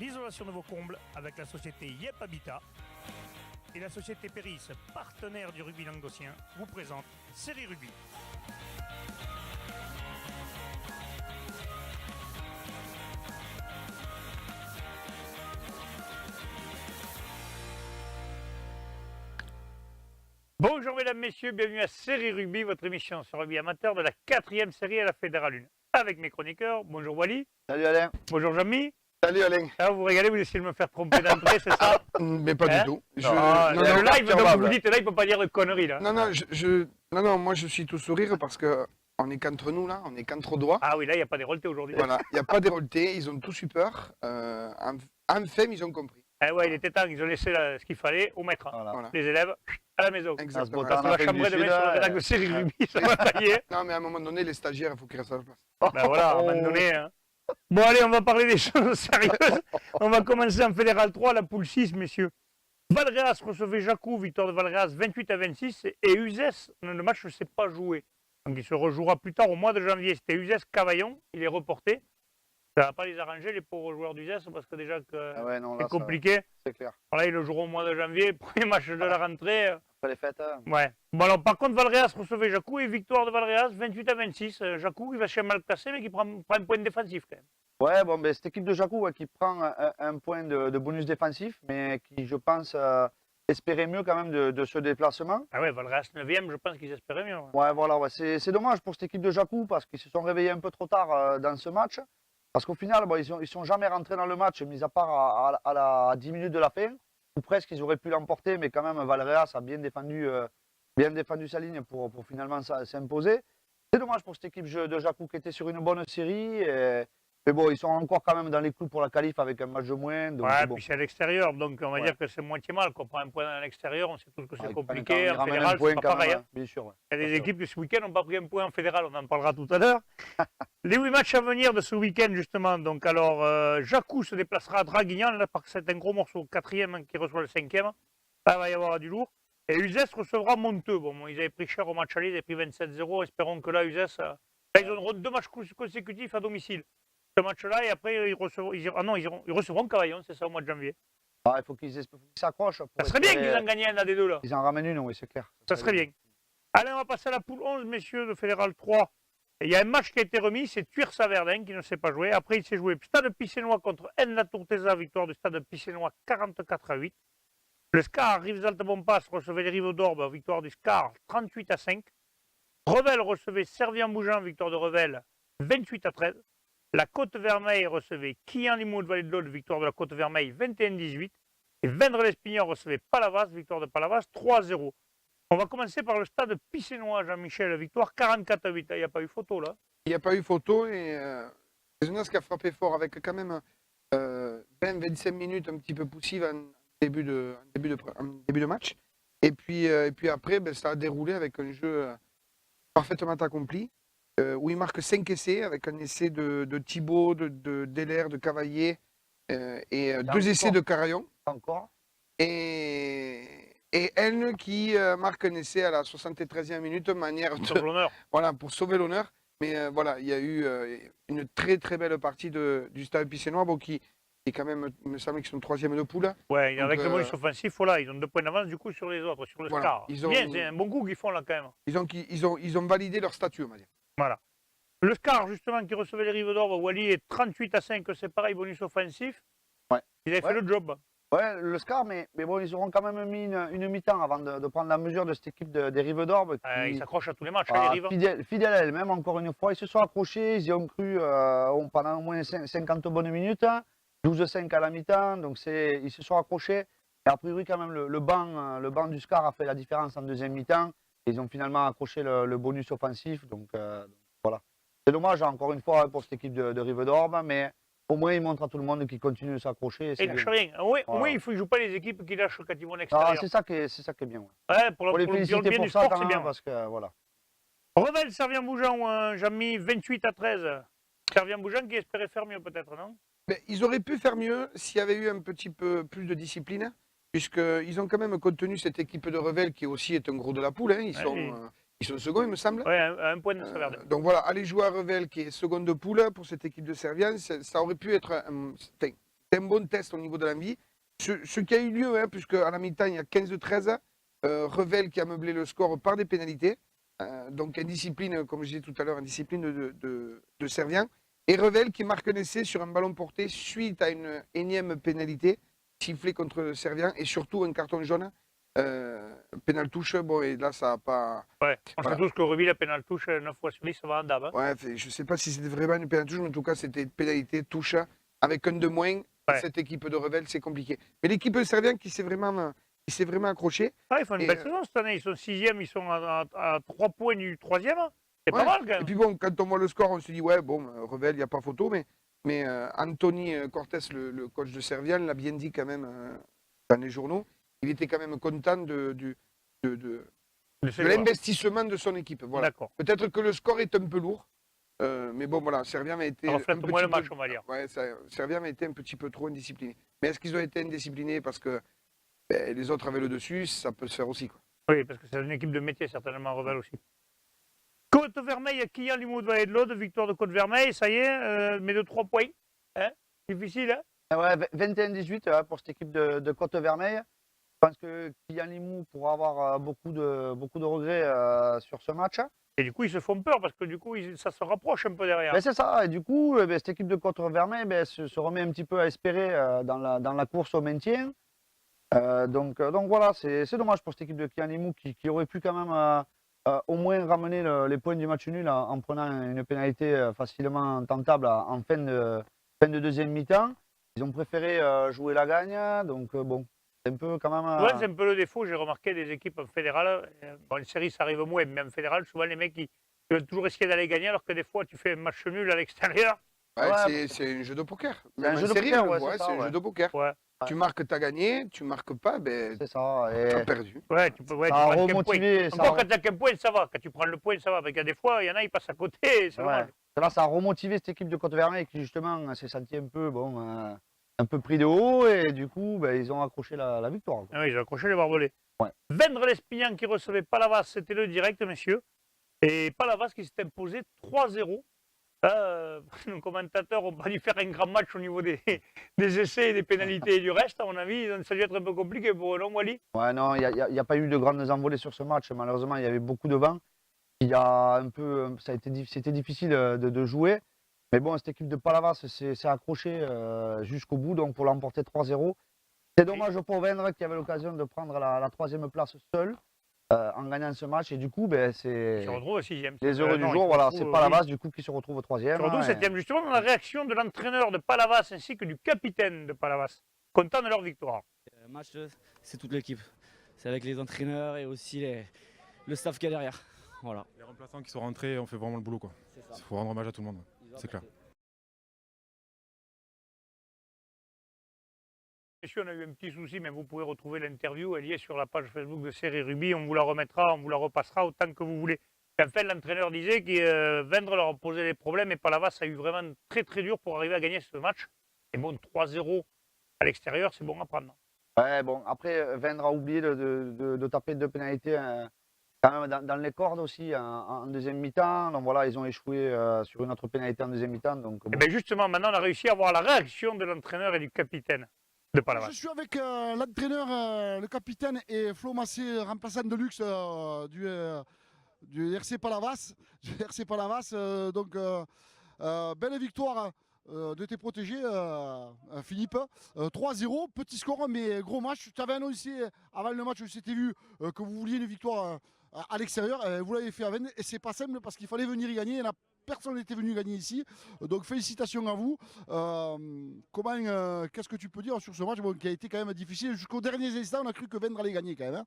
l'isolation de vos combles avec la société Yep Habitat. Et la société Péris, partenaire du rugby languedocien, vous présente Série Rugby. Bonjour mesdames, messieurs, bienvenue à Série Rugby, votre émission sur rugby amateur de la 4e série à la Fédérale 1. Avec mes chroniqueurs, bonjour Wally. Salut Alain. Bonjour Jean-Mi. Salut Alain. Ah, vous régalez, vous essayez de me faire tromper d'entrée, c'est ça? Mais pas du tout. Le live, donc vous dites là, il ne peut pas dire de conneries là. Non, moi je suis tout sourire parce que on est qu'entre nous là, on est qu'entre doigts. Ah oui, là, il n'y a pas des aujourd'hui. Voilà, il n'y a pas d'érolté, ils ont tous eu peur. Enfin, ils ont compris. Eh ouais, il était temps, ils ont laissé ce qu'il fallait au maître. Voilà. Les élèves, à la maison. Exactement. Parce qu'on va chambrer demain sur le rédac de Série Rugby, ça va tailler. Non, mais à un moment donné, les stagiaires, il faut qu'ils restent à la place. Ben voilà, à un moment donné. Hein. Bon, allez, on va parler des choses sérieuses. On va commencer en Fédéral 3, la poule 6, messieurs. Valréas recevait Jacou, victoire de Valréas 28-26. Et Uzès, le match ne s'est pas joué. Donc il se rejouera plus tard au mois de janvier. C'était Uzès-Cavaillon, il est reporté. Ça ne va pas les arranger, les pauvres joueurs d'Uzès, parce que déjà que c'est compliqué. C'est clair. Voilà, ils le joueront au mois de janvier, premier match de la rentrée. Après les fêtes. Ouais. Bon, alors par contre, Valréas recevait Jacou et victoire de Valréas 28-26. Jacou, il va chez mal placé, mais qui prend un point défensif quand même. Ouais, bon, ben, cette équipe de Jacou qui prend un point de bonus défensif, mais qui, je pense, espérait mieux quand même de ce déplacement. Ah ouais, Valréas 9e, je pense qu'ils espéraient mieux. Ouais, voilà, ouais. C'est dommage pour cette équipe de Jacou parce qu'ils se sont réveillés un peu trop tard dans ce match. Parce qu'au final, bon, ils sont jamais rentrés dans le match, mis à part à 10 minutes de la fin, ou presque, ils auraient pu l'emporter, mais quand même, Valréas a bien défendu sa ligne pour finalement s'imposer. C'est dommage pour cette équipe de Jacou qui était sur une bonne série. Mais bon, ils sont encore quand même dans les clous pour la qualif avec un match de moins. Donc ouais, bon. puis c'est à l'extérieur, donc on va dire que c'est moitié mal. Qu'on prend un point à l'extérieur, on sait tous que c'est compliqué. En fédéral, c'est pas pareil. Hein. Bien sûr, ouais. Il y a des équipes qui ce week-end n'ont pas pris un point en fédéral, on en parlera tout à l'heure. Les 8 matchs à venir de ce week-end, justement. Donc, alors, Jacou se déplacera à Draguignan, là, parce que c'est un gros morceau, 4e qui reçoit le 5e. Là, il va y avoir du lourd. Et Uzès recevra Monteux. Bon, ils avaient pris cher au match aller, ils avaient pris 27-0. Espérons que là, Uzès. Là, ils auront 2 matchs consécutifs à domicile. Ce match-là, et après, ils recevront Cavaillon, c'est ça, au mois de janvier. Ah, il faut qu'ils s'accrochent. Ça serait bien qu'ils en gagnent un des deux, là. Ils en ramènent une, oui, c'est clair. Ça serait bien. Allez, on va passer à la poule 11, messieurs, de Fédéral 3. Et il y a un match qui a été remis, c'est Tuir-Saverdin qui ne s'est pas joué. Après, il s'est joué Stade Picénois contre N-La-Tourtesa, victoire du Stade Picénois 44-8. Le SCAR, Rivesaltes-Bompas, recevait les Rives d'Orbe, victoire du SCAR 38-5. Revel recevait Servien-Bougeant, victoire de Revel 28-13. La Côte-Vermeille recevait Quillan-Limoux de Vallée de l'Aude, victoire de la Côte-Vermeille 21-18. Et Vendre-l'Espignon recevait Palavas, victoire de Palavas 3-0. On va commencer par le Stade Picénois, Jean-Michel, victoire 44-8. Il n'y a pas eu photo là. Il n'y a pas eu photo et Jeunesse qui a frappé fort avec quand même 20-25 minutes un petit peu poussives en début de match. Et puis après, ça a déroulé avec un jeu parfaitement accompli. Où il marque 5 essais avec un essai de Thibaut, d'Heller, de Cavalier et 2 essais de Carayon. Encore. Et Elne qui marque un essai à la 73e minute pour sauver l'honneur. Mais voilà, il y a eu une très très belle partie du Stade Picénois qui quand même, il me semble qu'ils sont 3e de poule. Ouais, avec le bonus offensif, voilà, ils ont 2 points d'avance du coup sur les autres, sur le SCAR. Bien, c'est un bon coup qu'ils font là quand même. Ils ont validé leur statut, on va dire. Voilà. Le SCAR, justement, qui recevait les Rives d'Orbe, Wally est 38-5, c'est pareil, bonus offensif. Ouais. Ils avaient fait le job. Ouais, le SCAR, mais bon, ils auront quand même mis une mi-temps avant de prendre la mesure de cette équipe des Rives d'Orbe. Ils s'accrochent à tous les matchs, les Rives. Fidèles à elles-mêmes, encore une fois. Ils se sont accrochés, ils y ont cru pendant au moins 50 bonnes minutes. 12-5 à la mi-temps, donc ils se sont accrochés. Et a priori, quand même, le banc du SCAR a fait la différence en deuxième mi-temps. Ils ont finalement accroché le bonus offensif. Donc voilà. C'est dommage, encore une fois, pour cette équipe de Rives d'Orbe, mais au moins, ils montrent à tout le monde qu'ils continuent de s'accrocher. Ils lâchent rien. Au moins, il ne joue pas les équipes qui lâchent quand ils vont à l'extérieur. C'est ça qui est bien. Ouais, pour les féliciter bien pour du ça, sport, c'est bien. Parce que, voilà. Revel, Servien-Bougeant, j'ai mis 28-13. Servien-Bougeant qui espérait faire mieux, peut-être, non? Mais ils auraient pu faire mieux s'il y avait eu un petit peu plus de discipline, puisqu'ils ont quand même contenu cette équipe de Revel qui aussi est un gros de la poule. Ils sont seconds, il me semble. Oui, un point de Saverdin. Donc voilà, aller jouer à Revel qui est second de poule pour cette équipe de Servien, ça aurait pu être un bon test au niveau de l'envie. Ce qui a eu lieu, hein, puisque à la mi-temps, il y a 15-13, Revel qui a meublé le score par des pénalités. Donc indiscipline, comme je disais tout à l'heure, indiscipline de Servien. Et Revel qui marque un essai sur un ballon porté suite à une énième pénalité sifflée contre Servien et surtout un carton jaune. Pénal touche, bon, et là, ça n'a pas. Ouais, on Voilà. sait tous que Reville, la pénal touche 9 fois sur 10, ça va en dab. Hein. Ouais, je ne sais pas si c'était vraiment une pénal touche, mais en tout cas, c'était une pénalité touche avec un de moins. Ouais. Cette équipe de Revel, c'est compliqué. Mais l'équipe de Servien qui s'est vraiment accrochée. Ah, ils font une Et, belle saison cette année. Ils sont 6e, ils sont à 3 points du 3e. C'est Ouais. pas mal quand Et même. puis bon, quand on voit le score, on se dit, ouais, bon, Revel, il n'y a pas photo, mais Anthony Cortés, le coach de Servien, l'a bien dit quand même dans les journaux. Il était quand même content de l'investissement de son équipe. Voilà. D'accord. Peut-être que le score est un peu lourd, mais bon, voilà, Servien a été Ça reflète un moins le petit match, peu, on va dire. ouais, Servien a été un petit peu trop indiscipliné. Mais est-ce qu'ils ont été indisciplinés parce que les autres avaient le dessus? Ça peut se faire aussi, quoi. Oui, parce que c'est une équipe de métier, certainement, Revel aussi. Côte-Vermeille, Kylian Limoux de Vallée de l'Aude, victoire de Côte-Vermeille, ça y est, mais de 3 points. Hein, difficile, hein? Ouais, 21-18 pour cette équipe de Côte-Vermeille. Je pense que Kylian Limoux pourra avoir beaucoup de regrets sur ce match. Et du coup, ils se font peur parce que du coup, ça se rapproche un peu derrière. Ben, c'est ça, et du coup, cette équipe de Côte-Vermeille se remet un petit peu à espérer dans la course au maintien. Donc voilà, c'est dommage pour cette équipe de Kylian Limoux qui aurait pu quand même au moins ramener les points du match nul en prenant une pénalité facilement tentable en fin de deuxième mi-temps. Ils ont préféré jouer la gagne, donc bon, c'est un peu quand même. Ouais, c'est un peu le défaut, j'ai remarqué des équipes en fédérale. Bon, en série, ça arrive moins, mais en fédéral, souvent les mecs, ils veulent toujours essayer d'aller gagner, alors que des fois, tu fais un match nul à l'extérieur. Ouais, Ouais, c'est un jeu de poker. c'est un Même jeu en de série, poker, on le ouais, voit, c'est ça, c'est un ouais. jeu de poker. Ouais, Tu marques, t'as gagné, tu marques pas, ben, C'est ça. t'as Et perdu. ouais, tu peux, ouais, ça tu a prends qu'un point. remotivé. Encore quand tu n'as qu'un point, ça va. Quand tu prends le point, ça va. Parce qu'il y a des fois, il y en a, ils passent à côté. C'est Ouais. dommage. Là, ça a remotivé cette équipe de Côte-Vermeille qui justement s'est sentie un peu, un peu pris de haut et du coup, ils ont accroché la victoire. Ah oui, ils ont accroché les barbelés. Ouais. Vendre l'Espignan qui recevait Palavas, c'était le direct, messieurs. Et Palavas qui s'est imposé 3-0. Nos commentateurs n'ont pas dû faire un grand match au niveau des essais, et des pénalités et du reste. À mon avis, ça a dû être un peu compliqué pour eux, non, Wally? Ouais, non, il n'y a pas eu de grandes envolées sur ce match. Malheureusement, il y avait beaucoup de vent. Il y a un peu, c'était difficile de jouer. Mais bon, cette équipe de Palavas s'est accrochée jusqu'au bout, donc pour l'emporter 3-0. C'est dommage pour Vendre qui avait l'occasion de prendre la troisième place seul en gagnant ce match. Et du coup, Ils c'est se retrouvent au 6e. les heureux du Non, jour. ils se Voilà, retrouvent, c'est Palavas du coup qui se retrouve au Ils troisième. se retrouvent 7e. Justement, dans la réaction de l'entraîneur de Palavas ainsi que du capitaine de Palavas. Content de leur victoire. Le match, c'est toute l'équipe. C'est avec les entraîneurs et aussi le staff qu'il y a derrière. Voilà. Les remplaçants qui sont rentrés ont fait vraiment le boulot, quoi. C'est ça. Il faut rendre hommage à tout le monde, c'est clair. Messieurs, on a eu un petit souci, mais vous pouvez retrouver l'interview. Elle y est sur la page Facebook de Série Rugby. On vous la remettra, on vous la repassera autant que vous voulez. En fait, l'entraîneur disait que Vendre leur a posé des problèmes et Palavas a eu vraiment très très dur pour arriver à gagner ce match. Et bon, 3-0 à l'extérieur, c'est bon à prendre. Ouais, bon, après, Vendre a oublié de taper deux pénalités quand même dans les cordes aussi en deuxième mi-temps. Donc voilà, ils ont échoué sur une autre pénalité en deuxième mi-temps. Donc, Et bon. bien justement, maintenant, on a réussi à voir la réaction de l'entraîneur et du capitaine de Palavas. Je suis avec l'entraîneur, le capitaine et Flo Massé, remplaçant de luxe du RC Palavas. Belle victoire de tes protégés, Philippe. 3-0, petit score, mais gros match. Tu avais annoncé avant le match, je s'était vu que vous vouliez une victoire à l'extérieur. Vous l'avez fait à Vennes et c'est pas simple parce qu'il fallait venir y gagner. Personne n'était venu gagner ici, donc félicitations à vous. Qu'est-ce que tu peux dire sur ce match qui a été quand même difficile jusqu'aux derniers instants? On a cru que Vendre allait gagner quand même. Hein.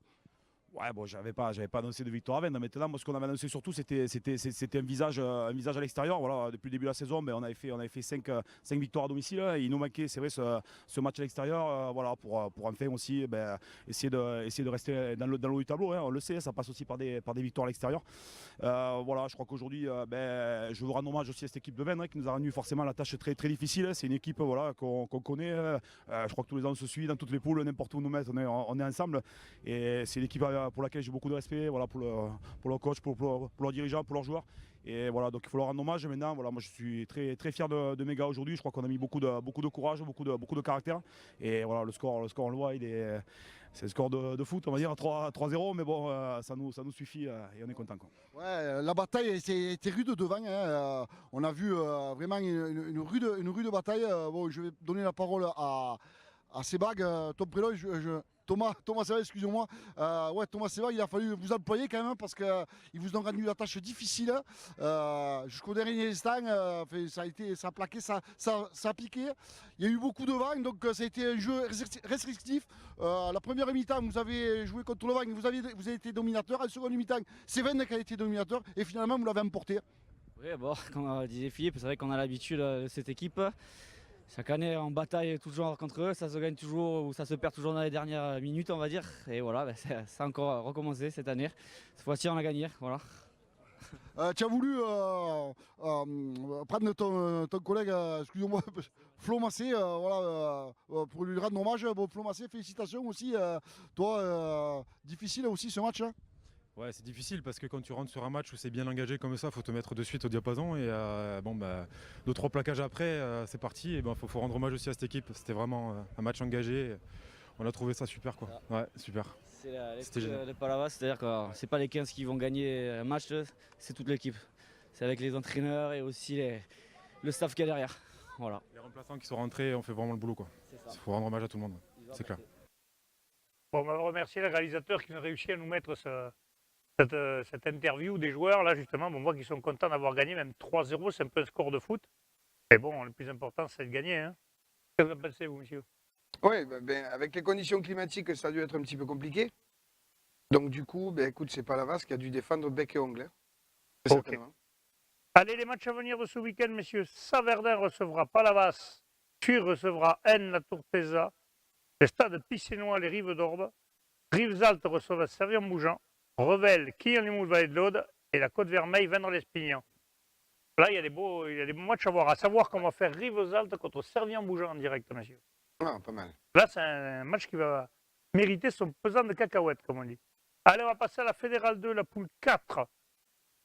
Ouais, bon, j'avais pas annoncé de victoire à Vendre. Maintenant, moi, ce qu'on avait annoncé surtout, c'était un visage à l'extérieur. Voilà, depuis le début de la saison, on avait fait 5 victoires à domicile. Et il nous manquait, c'est vrai, ce match à l'extérieur, voilà, pour enfin aussi essayer de rester dans le haut du tableau. Hein. On le sait, ça passe aussi par des victoires à l'extérieur. Voilà, je crois qu'aujourd'hui, je veux rendre hommage aussi à cette équipe de Vendre qui nous a rendu forcément la tâche très très difficile. C'est une équipe voilà, qu'on connaît. Je crois que tous les ans on se suit dans toutes les poules, n'importe où nous mettent, on est ensemble. Et c'est l'équipe pour laquelle j'ai beaucoup de respect, voilà, pour le coach, pour leurs dirigeants, pour leurs joueurs. Et voilà, donc il faut leur rendre hommage. Maintenant, voilà, moi je suis très, très fier de mes gars aujourd'hui. Je crois qu'on a mis beaucoup de courage, beaucoup de caractère. Et voilà, le score on le voit, c'est le score de foot, on va dire 3-0, mais bon, ça nous suffit et on est content. Ouais, la bataille était rude devant. On a vu vraiment une rude bataille. Bon, je vais donner la parole à Sebag, Tom Préloy, Thomas Sebag, excusez-moi. Ouais, Thomas Sebag, il a fallu vous employer quand même parce qu'ils vous ont rendu la tâche difficile. Jusqu'au dernier instant, ça a plaqué, ça a piqué. Il y a eu beaucoup de vent, donc ça a été un jeu restrictif. La première mi-temps, vous avez joué contre le vent, vous avez été dominateur. En seconde mi-temps, c'est Venn qui a été dominateur et finalement, vous l'avez emporté. Oui, bon, comme disait Philippe, c'est vrai qu'on a l'habitude de cette équipe. Chaque année, on bataille toujours contre eux, ça se gagne toujours ou ça se perd toujours dans les dernières minutes, on va dire. Et voilà, ça a encore recommencé cette année. Cette fois-ci, on a gagné. Voilà. Tu as voulu prendre ton collègue, excusez-moi, Flo Massé, voilà, pour lui rendre hommage. Bon, Flo Massé, félicitations aussi. Toi, difficile aussi ce match. Hein. Ouais, c'est difficile parce que quand tu rentres sur un match où c'est bien engagé comme ça, il faut te mettre de suite au diapason. Et bon, 2-3 plaquages après, c'est parti. Et faut rendre hommage aussi à cette équipe. C'était vraiment un match engagé. On a trouvé ça super, quoi. Ouais, super. C'est l'esprit de Palavas, c'est-à-dire que c'est pas les 15 qui vont gagner un match, c'est toute l'équipe. C'est avec les entraîneurs et aussi le staff qui est derrière. Voilà. Les remplaçants qui sont rentrés ont fait vraiment le boulot, quoi. Il faut rendre hommage à tout le monde, c'est clair. Bon, on va remercier le réalisateur qui a réussi à nous mettre cette interview des joueurs. Là, justement, on voit qu'ils sont contents d'avoir gagné, même 3-0, c'est un peu un score de foot. Mais bon, le plus important, c'est de gagner. Hein. Qu'est-ce que vous en pensez, vous, monsieur? Oui, avec les conditions climatiques, ça a dû être un petit peu compliqué. Donc du coup, écoute, c'est Palavas qui a dû défendre bec et ongle. Ok. Allez, les matchs à venir de ce week-end, messieurs. Saverdin recevra Palavas. Tuir recevra N, la Tourtesa. Le stade Pissénois, les Rives d'Orbe. Rivesaltes recevra Servien-Bougeant. Revel, Quillan-les-Moules, Vallée de l'Aude. Et la Côte-Vermeille, Vendre-l'Espignan. Là, il y a des beaux matchs à voir. À savoir qu'on va faire Rivesaltes contre Servien-Bougeant en direct, messieurs. Ah, pas mal. Là, c'est un match qui va mériter son pesant de cacahuètes, comme on dit. Allez, on va passer à la Fédérale 2, la poule 4.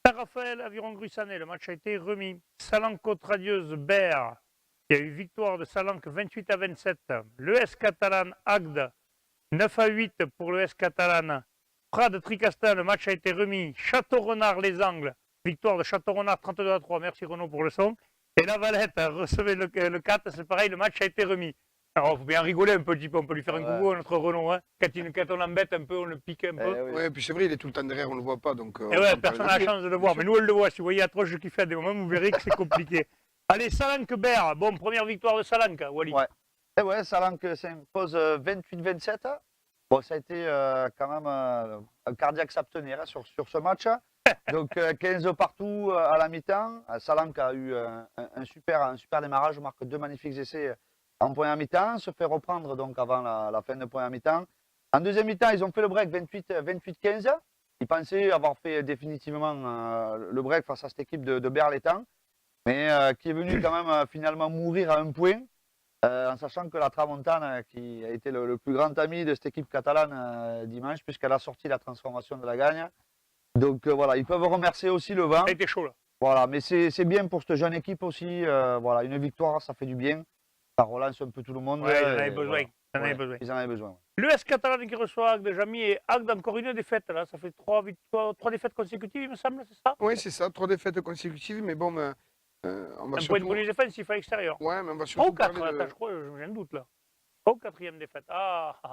Saint-Raphaël, Aviron Grussanet, le match a été remis. Salanque-Radieuse, Berre. Il y a eu victoire de Salanque 28-27. L'ES Catalan, Agde, 9-8 pour l'ES Catalan. Prades-Tricastin, le match a été remis. Château-Renard, les Angles. Victoire de Château-Renard 32-3. Merci Renaud pour le son. Et la Valette, recevez le 4, c'est pareil, le match a été remis. Alors, il faut bien rigoler un petit peu, on peut lui faire un coucou à notre Renaud. Hein. Quand on l'embête un peu, on le pique un peu. Oui, puis c'est vrai, il est tout le temps derrière, on ne le voit pas. Donc, et ouais, personne n'a la chance de le voir, mais nous, on le voit. Si vous voyez Atroche qui fait à des moments, vous verrez que c'est compliqué. Allez, Salanque-Berre. Bon, première victoire de Salanque, Wally. Ouais. Et ouais, Salanque s'impose 28-27. Bon, ça a été quand même un cardiaque s'abstenir sur ce match. Donc 15 partout à la mi-temps. Salanque a eu un super démarrage, marque 2 magnifiques essais en première mi-temps, se fait reprendre donc avant la fin de première mi-temps. En deuxième mi-temps, ils ont fait le break 28-15. Ils pensaient avoir fait définitivement le break face à cette équipe de Berlétan, mais qui est venue quand même finalement mourir à un point, en sachant que la Tramontane, qui a été le plus grand ami de cette équipe catalane dimanche, puisqu'elle a sorti la transformation de la gagne. Donc voilà, ils peuvent remercier aussi le vent. Ça a été chaud là. Voilà, mais c'est bien pour cette jeune équipe aussi. Voilà, une victoire, ça fait du bien. Ça relance un peu tout le monde. Ouais, ils en avaient besoin. Voilà. Ils en avaient besoin. L'ES Catalan qui reçoit Agde, Jamy, et Agde encore une défaite. Là. Ça fait 3 défaites consécutives, il me semble, c'est ça? Oui, c'est ça, 3 défaites consécutives, mais bon, on va Un surtout... point de bonus défensif à l'extérieur. Ouais, mais on va 3 surtout ou 4, parler de... je crois, j'ai un doute là. 3 ou 4e défaite.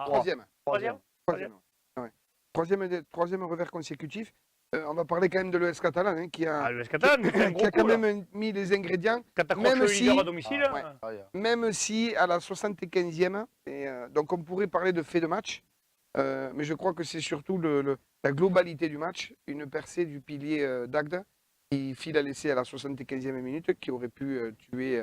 Troisième. Troisième. Troisième revers consécutif. On va parler quand même de l'ES Catalan, hein, qui a Qui quand même mis les ingrédients. Même si, à domicile. Même si à la 75e, donc on pourrait parler de fait de match, mais je crois que c'est surtout la globalité du match, une percée du pilier d'Agde qui file à l'essai à la 75e minute, qui aurait pu tuer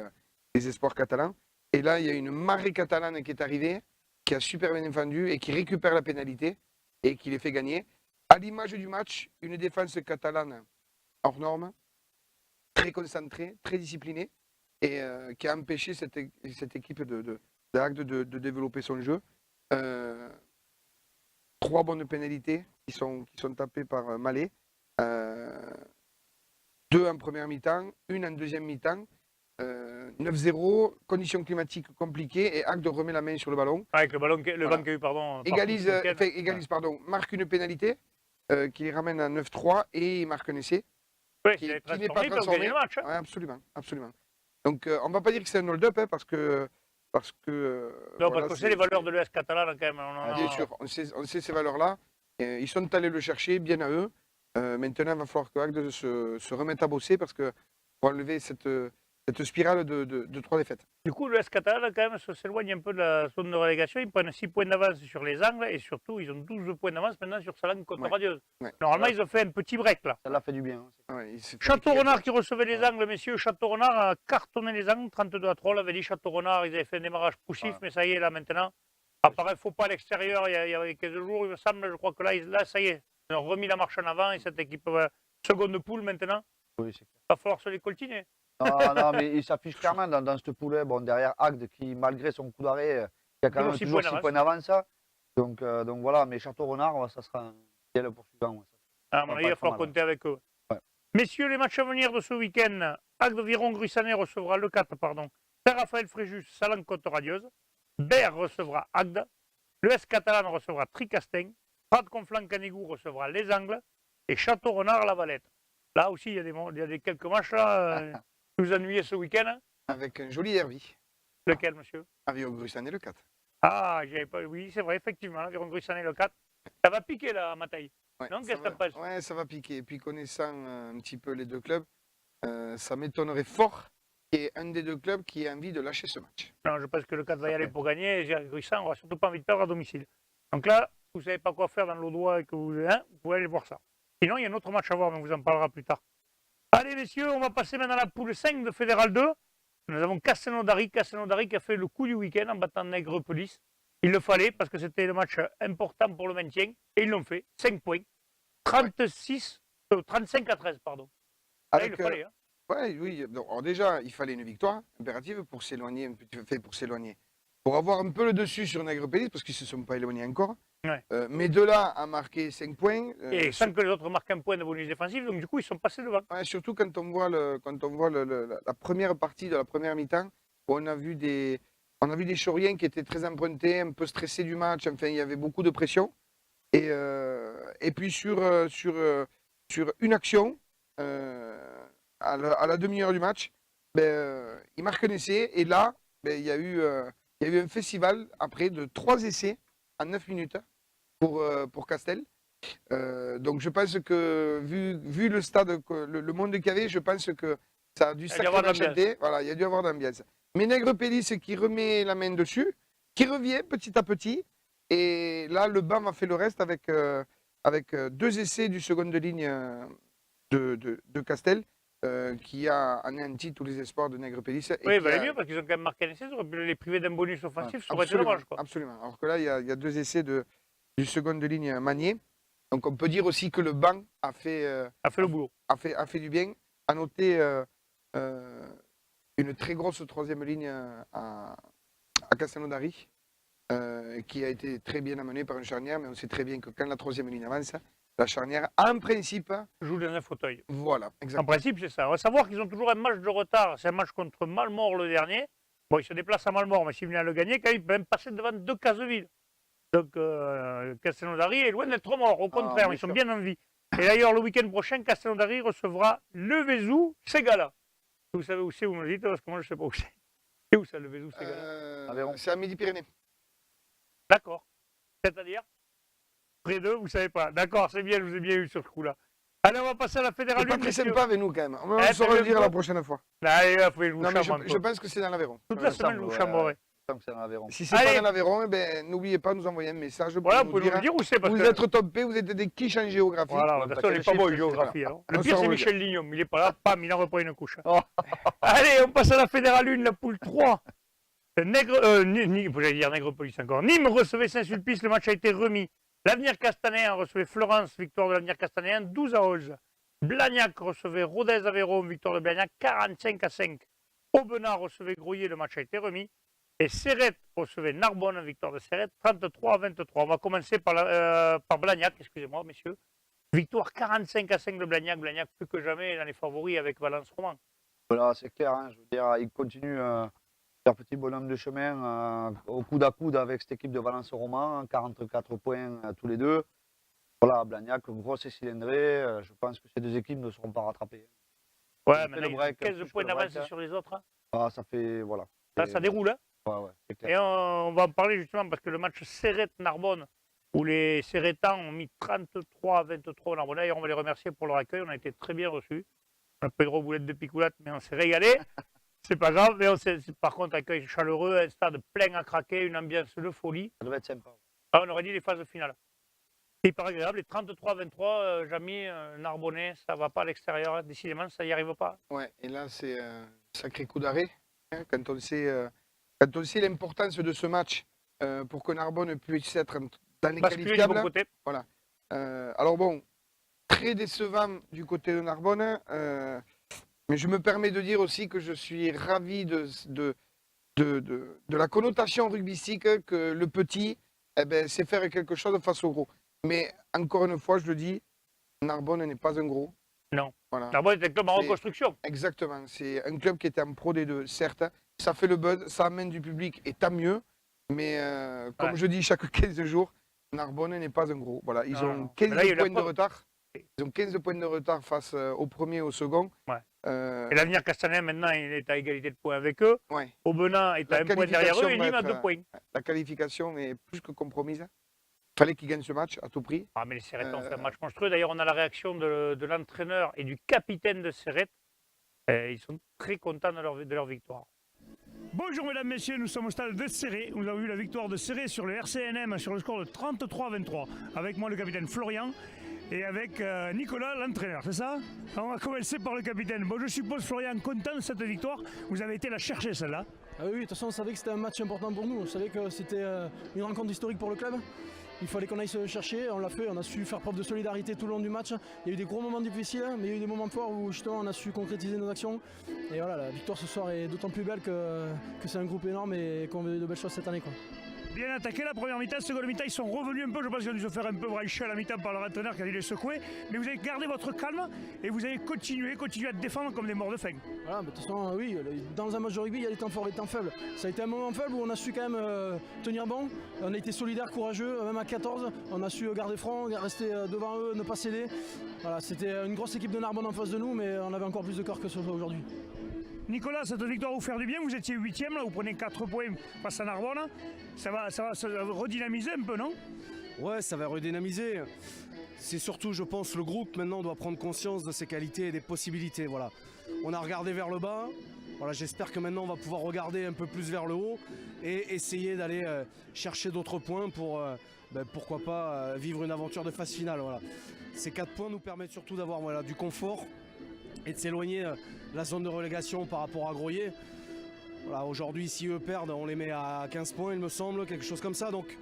les espoirs catalans. Et là, il y a une marée catalane qui est arrivée, qui a super bien défendu et qui récupère la pénalité et qui les fait gagner. À l'image du match, une défense catalane hors norme, très concentrée, très disciplinée, et qui a empêché cette équipe d'Agde de développer son jeu. 3 bonnes pénalités qui sont tapées par Mallet. 2 en première mi-temps, 1 en deuxième mi-temps. 9-0, conditions climatiques compliquées et Agde remet la main sur le ballon. Avec le ballon, le Voilà. banc qu'il y a eu, pardon. Égalise, partout pardon, marque une pénalité qui les ramène à 9-3 et il marque un essai. Ouais, qui c'est n'est pas transformé, ils peuvent transformé. gagner le match. Hein. Ouais, absolument, absolument. Donc on ne va pas dire que c'est un hold-up hein, parce que Non, voilà, parce que c'est les valeurs de l'ES catalane quand même. bien sûr, on sait ces valeurs-là. Ils sont allés le chercher, bien à eux. Maintenant, il va falloir que Agde se remette à bosser parce que pour enlever cette spirale de 3 défaites. Du coup, l'ES catalane quand même s'éloigne un peu de la zone de relégation. Ils prennent 6 points d'avance sur les Angles et surtout, ils ont 12 points d'avance maintenant sur Salang contre Ouais. Radieuse. Ouais. Normalement, ils ont fait un petit break là. Ça l'a fait du bien. Hein. Ouais, il s'est fait Château-Renard qui recevait les Angles, messieurs. Château-Renard a cartonné les Angles, 32-3. On l'avait dit, Château-Renard, ils avaient fait un démarrage poussif, Ouais. mais ça y est, là maintenant. Apparaît faux pas à l'extérieur, il y a quelques jours, il me semble, je crois que là, ça y est. Ils ont remis la marche en avant et cette équipe seconde poule maintenant, Oui, c'est clair. il va falloir se les coltiner. Non, mais il s'affiche clairement dans cette poulet. Bon, derrière Agde, qui malgré son coup d'arrêt, il y a quand Toujours même six toujours points 6 points d'avance. Donc voilà, mais Château-Renard, ça sera un duel poursuivant. À mon avis, il va falloir compter avec eux. Ouais. Messieurs, les matchs à venir de ce week-end, Agde-Viron-Grussanet recevra le 4, pardon. Saint-Raphaël-Fréjus, Salang-Côte-Radieuse. Berre recevra Agde. L'ES Catalane recevra Tricastin. Prades-Conflans-Canigou recevra Les Angles. Et Château-Renard-La-Valette. Là aussi, il y a des quelques matchs là, qui nous ennuyaient ce week-end. Hein. avec un joli derby. Lequel, monsieur? Avec Grussanet le 4. Ah, j'avais pas. Oui, c'est vrai, effectivement, Viron-Grussanet le 4. Ça va piquer là, à Mataille. Ouais, Non, ça qu'est-ce que va- t'en penses? Ouais, ça va piquer. Et puis connaissant un petit peu les deux clubs, ça m'étonnerait fort qu'il y ait un des deux clubs qui ait envie de lâcher ce match. Non, je pense que le 4 va y aller pour gagner. Et Grissan n'aura surtout pas envie de perdre à domicile. Donc là, vous ne savez pas quoi faire dans l'Audois et que vous pouvez aller voir ça. Sinon, il y a un autre match à voir, mais on vous en parlera plus tard. Allez, messieurs, on va passer maintenant à la poule 5 de Fédéral 2. Nous avons Castelnaudary qui a fait le coup du week-end en battant Nègrepelisse. Il le fallait parce que c'était le match important pour le maintien. Et ils l'ont fait. 5 points. 35-13, pardon. Là, il le fallait. Hein. Ouais, oui. Donc, alors déjà, il fallait une victoire impérative pour s'éloigner, un petit peu pour s'éloigner. Pour avoir un peu le dessus sur Nègrepelisse, parce qu'ils ne se sont pas éloignés encore. Ouais. Mais de là à marquer 5 points. Et sans que les autres marquent un point de bonus défensif, donc du coup, ils sont passés devant. Ouais, surtout quand on voit, la première partie de la première mi-temps, où on a vu des Choriens qui étaient très empruntés, un peu stressés du match. Enfin, il y avait beaucoup de pression. Et puis sur une action, à la demi-heure du match, il marque un essai. Et là, il y a eu un festival après de 3 essais en 9 minutes pour Castel. Donc je pense que vu le stade, le monde qu'il y avait, je pense que ça a dû sacrément chanter. Voilà, il y a dû avoir d'ambiance. Mais Nègrepelisse qui remet la main dessus, qui revient petit à petit. Et là, le banc a fait le reste avec 2 essais du second de ligne de Castel, qui a anéanti tous les espoirs de Nègrepelisse. Oui, il valait mieux parce qu'ils ont quand même marqué un essai, ils auraient pu les priver d'un bonus offensif, ça aurait été dommage. Quoi. Absolument. Alors que là, il y a 2 essais du second de ligne Magnier. Donc on peut dire aussi que le banc a fait le boulot. A fait du bien. À noter une très grosse troisième ligne à Castelnaudary, qui a été très bien amenée par une charnière, mais on sait très bien que quand la troisième ligne avance, la charnière, en principe, joue dans un fauteuil. Voilà, exactement. En principe, c'est ça. On va savoir qu'ils ont toujours un match de retard. C'est un match contre Malmort le dernier. Bon, ils se déplacent à Malmort, mais s'ils venaient à le gagner, quand même, ils peuvent même passer devant 2 Caseville. Donc, Castelnaudary est loin d'être mort. Au contraire, ils sont bien en vie. Et d'ailleurs, le week-end prochain, Castelnaudary recevra le Vézou Ségala. Vous savez où c'est, vous me le dites, parce que moi, je ne sais pas où c'est. C'est où ça, le Vézou Ségala? C'est à Midi-Pyrénées. D'accord. C'est-à-dire près d'eux, vous ne savez pas. D'accord, c'est bien, je vous ai bien eu sur ce coup-là. Allez, on va passer à la Fédérale 1. C'est pas très sympa avec nous, quand même. On va se redire la prochaine fois. Allez, je vous je pense que c'est dans l'Aveyron. Toute la semaine, je vous chambrerai. Si c'est pas dans l'Aveyron, n'oubliez pas de nous envoyer un message. Voilà, vous pouvez nous dire où c'est. Vous êtes tombé, vous êtes des quiches en géographie. Voilà, de toute façon, il n'est pas bon en géographie. Le pire, c'est Michel Lignon. Il n'est pas là, pam, il en reprend une couche. Allez, on passe à la Fédérale 1, la poule 3. J'allais dire Nègrepelisse encore. Nîmes recevait Saint-Sulpice, le match a été remis. L'Avenir Castanéen recevait Florence, victoire de l'Avenir Castanéen, 12-11. Blagnac recevait Rodez-Aveyron, victoire de Blagnac, 45-5. Aubenas recevait Grouillet, le match a été remis. Et Serrette recevait Narbonne, victoire de Serrette, 33-23. On va commencer par Blagnac, excusez-moi, messieurs. Victoire 45-5 de Blagnac. Blagnac plus que jamais dans les favoris avec Valence Roman. Voilà, c'est clair, hein, je veux dire, il continue faire petit bonhomme de chemin au coude à coude avec cette équipe de Valence Roman, 44 points tous les deux. Voilà, Blagnac, grosse et cylindrée, je pense que ces deux équipes ne seront pas rattrapées. Ouais, fait maintenant le ils ont break, 15 plus points que le d'avance break, hein. sur les autres. Hein. Ah, ça fait, voilà. Là, ça déroule. Hein. Ouais, c'est clair. Et on va en parler justement parce que le match Serrette-Narbonne, où les Serrettans ont mis 33-23 au Narbonne. D'ailleurs, on va les remercier pour leur accueil. On a été très bien reçus. On n'a pas eu de rouboulettes de picoulate, mais on s'est régalé. C'est pas grave, mais par contre, accueil chaleureux, un stade plein à craquer, une ambiance de folie. Ça devait être sympa. Ah, on aurait dit les phases finales. C'est hyper agréable. Les 33-23, Jamy, Narbonnais, ça va pas à l'extérieur. Décidément, ça n'y arrive pas. Ouais, et là, c'est un sacré coup d'arrêt. Hein, quand on sait l'importance de ce match pour que Narbonne puisse être dans les Basculer du bon qualifiables. côté. Alors bon, très décevant du côté de Narbonne, mais je me permets de dire aussi que je suis ravi de la connotation rugbystique que le petit sait faire quelque chose face au gros. Mais encore une fois, je le dis, Narbonne n'est pas un gros. Non. Voilà. Narbonne est un club en reconstruction. Exactement. C'est un club qui était en Pro D2, certes. Ça fait le buzz, ça amène du public et tant mieux. Mais comme je dis chaque 15 jours, Narbonne n'est pas un gros. Voilà, ils ont 15 points de retard. Ils ont 15 points de retard face au premier et au second. Ouais. Et l'avenir Castanet, maintenant, il est à égalité de points avec eux. Ouais. Aubenas est à un point derrière eux et Nîmes à 2 points. La qualification est plus que compromise. Il fallait qu'ils gagnent ce match à tout prix. Ah, mais les Serrettes ont fait un match monstrueux. D'ailleurs, on a la réaction de l'entraîneur et du capitaine de Serrette. Ils sont très contents de leur victoire. Bonjour mesdames, messieurs, nous sommes au stade de Serré. Nous avons vu la victoire de Serré sur le RCNM sur le score de 33-23. Avec moi le capitaine Florian et avec Nicolas l'entraîneur, c'est ça? On va commencer par le capitaine. Bon, je suppose Florian, content de cette victoire. Vous avez été la chercher celle-là. Ah oui, de toute façon on savait que c'était un match important pour nous. On savait que c'était une rencontre historique pour le club. Il fallait qu'on aille se chercher, on l'a fait, on a su faire preuve de solidarité tout le long du match. Il y a eu des gros moments difficiles, mais il y a eu des moments forts où justement on a su concrétiser nos actions. Et voilà, la victoire ce soir est d'autant plus belle que c'est un groupe énorme et qu'on veut de belles choses cette année, quoi. Bien attaqué la première mi-temps, seconde mi-temps, ils sont revenus un peu. Je pense qu'ils ont dû se faire un peu brancher à la mi-temps par leur entraîneur qui a dû les secouer. Mais vous avez gardé votre calme et vous avez continué à défendre comme des morts de faim. Voilà, de toute façon, oui, dans un match de rugby, il y a des temps forts et des temps faibles. Ça a été un moment faible où on a su quand même tenir bon. On a été solidaires, courageux, même à 14. On a su garder front, rester devant eux, ne pas céder. Voilà, c'était une grosse équipe de Narbonne en face de nous, mais on avait encore plus de cœur que ce soit aujourd'hui. Nicolas, cette victoire vous faire du bien, vous étiez 8e, là, vous prenez 4 points face à Narbonne. Ça va redynamiser un peu, non? Ouais, ça va redynamiser. C'est surtout, je pense, le groupe maintenant doit prendre conscience de ses qualités et des possibilités. Voilà. On a regardé vers le bas. Voilà, j'espère que maintenant on va pouvoir regarder un peu plus vers le haut et essayer d'aller chercher d'autres points pour, pourquoi pas, vivre une aventure de phase finale. Voilà. Ces 4 points nous permettent surtout d'avoir du confort et de s'éloigner de la zone de relégation par rapport à Groyer. Voilà, aujourd'hui, si eux perdent, on les met à 15 points, il me semble, quelque chose comme ça. Donc,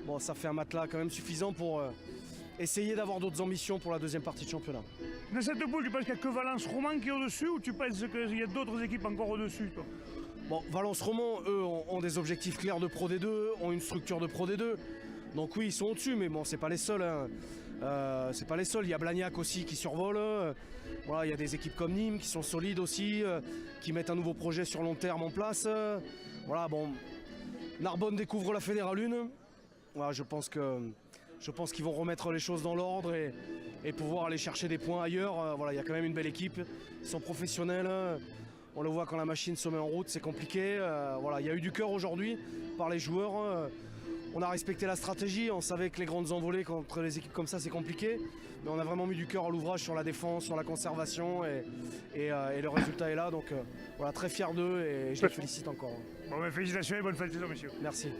bon, ça fait un matelas quand même suffisant pour essayer d'avoir d'autres ambitions pour la deuxième partie de championnat. Dans cette poule, tu penses qu'il n'y a que Valence Roman qui est au-dessus ou tu penses qu'il y a d'autres équipes encore au-dessus, toi? Bon, Valence Roman, eux, ont des objectifs clairs de Pro D2, ont une structure de Pro D2. Donc oui, ils sont au-dessus, mais bon, c'est pas les seuls. Hein. C'est pas les seuls. Il y a Blagnac aussi qui survole. Voilà, il y a des équipes comme Nîmes qui sont solides aussi, qui mettent un nouveau projet sur long terme en place. Voilà, bon, Narbonne découvre la Fédérale 1. Voilà, je pense qu'ils vont remettre les choses dans l'ordre et pouvoir aller chercher des points ailleurs. Voilà, il y a quand même une belle équipe. Ils sont professionnels. On le voit quand la machine se met en route, c'est compliqué. Voilà, il y a eu du cœur aujourd'hui par les joueurs. On a respecté la stratégie, on savait que les grandes envolées contre les équipes comme ça c'est compliqué, mais on a vraiment mis du cœur à l'ouvrage sur la défense, sur la conservation et le résultat est là, donc voilà, très fier d'eux et je les félicite encore. Bon, mais félicitations et bonne fin de saison, messieurs. Merci.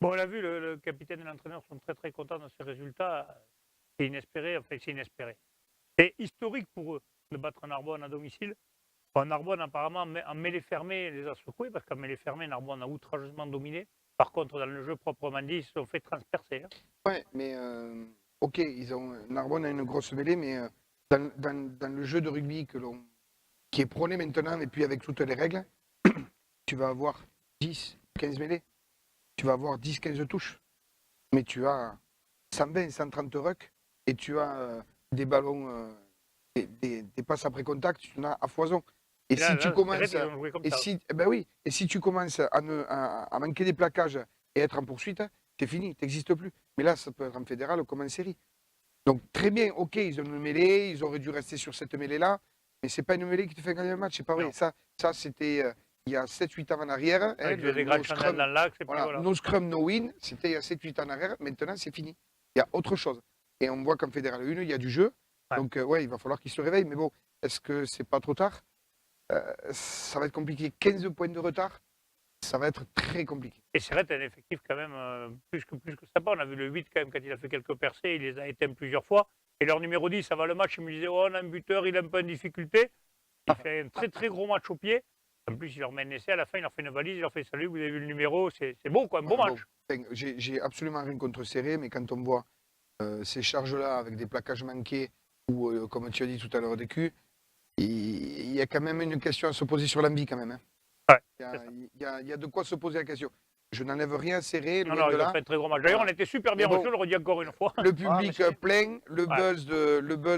Bon, on l'a vu, le capitaine et l'entraîneur sont très très contents de ces résultats. C'est inespéré, enfin c'est inespéré. C'est historique pour eux de battre Narbonne à domicile. Bon, Narbonne apparemment en mêlée fermée les a secoués parce qu'en mêlée fermée, Narbonne a outrageusement dominé. Par contre, dans le jeu proprement dit, ils se sont fait transpercer. Hein. Ouais, mais ok, Narbonne a une grosse mêlée, mais dans le jeu de rugby qui est prôné maintenant, et puis avec toutes les règles, tu vas avoir 10, 15 mêlées, tu vas avoir 10, 15 touches, mais tu as 120, 130 rucks, et tu as des ballons, des passes après contact, tu en as à foison. Et Là, si là, tu commences, ils ont joué comme et ça. si, eh ben oui, et si tu commences à manquer des plaquages et être en poursuite, c'est fini, tu n'existes plus. Mais là, ça peut être en fédéral comme en série. Donc très bien, ok, ils ont une mêlée, ils auraient dû rester sur cette mêlée-là, mais c'est pas une mêlée qui te fait gagner le match, c'est pas vrai. Non. Ça c'était il y a 7-8 ans en arrière. hein, Avec le- des grands nos chandelles scrum, dans le lac, c'est plus voilà, voilà. no scrum, no win, c'était il y a 7-8 ans en arrière, maintenant c'est fini. Il y a autre chose. Et on voit qu'en fédéral 1, il y a du jeu. Ouais. Donc ouais, il va falloir qu'ils se réveillent. Mais bon, est-ce que c'est pas trop tard? Ça va être compliqué. 15 points de retard, ça va être très compliqué. Et Serrette a un effectif quand même plus que sympa. On a vu le 8 quand même quand il a fait quelques percées, il les a éteints plusieurs fois. Et leur numéro 10, ça va le match, il me disait oh, on a un buteur, il est un peu en difficulté. Il fait un très très gros match au pied. En plus, il leur met un essai, à la fin, il leur fait une valise, il leur fait salut, vous avez vu le numéro, c'est beau quoi, un beau Bon, match. enfin, j'ai absolument rien contre Serré, mais quand on voit ces charges-là avec des plaquages manqués ou, comme tu as dit tout à l'heure, des culs, il y a quand même une question à se poser sur l'envie quand même. hein. Ouais, Il y a de quoi se poser la question. Je n'enlève rien à Serré, Non, loin non, de il a là. fait un très gros match. D'ailleurs, on Voilà. était super bien Mais bon, reçus, on le redit encore une fois. Le public c'est- plein, le Ouais. buzz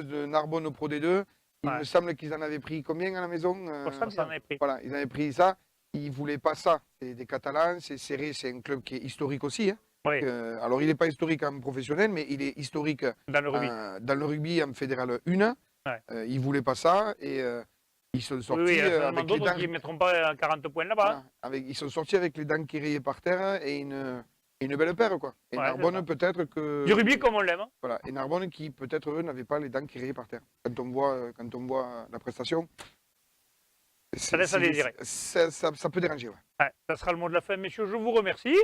de Narbonne au Pro D2. Il Ouais. me semble qu'ils en avaient pris combien à la maison? Pour ça, ils en avaient pris. Voilà, ils avaient pris ça. Ils ne voulaient pas ça. C'est des Catalans, c'est Serré, c'est un club qui est historique aussi. hein. Oui, Alors, il n'est pas historique en professionnel, mais il est historique dans le rugby. dans le rugby en fédéral 1. Ouais. Ils ne voulaient pas ça et ils sont Oui, sortis oui, il y a certainement avec les d'autres dents. qui ne mettront pas 40 points là-bas. Voilà, ils sont sortis avec les dents qui riaient par terre et une belle paire. Quoi. Et Ouais, c'est Narbonne, ça. peut-être que. Du rugby comme on l'aime. hein. Voilà. Et Narbonne qui, peut-être, eux, n'avaient pas les dents qui riaient par terre. Quand on voit la prestation. Ça laisse à désirer. Ça peut déranger. Ouais. Ouais, ça sera le mot de la fin, messieurs. Je vous remercie.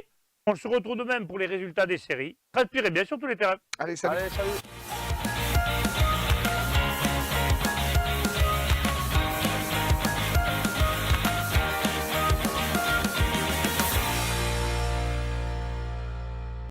On se retrouve demain pour les résultats des séries. Transpirez bien sur tous les terrains. Allez, salut. Allez, salut.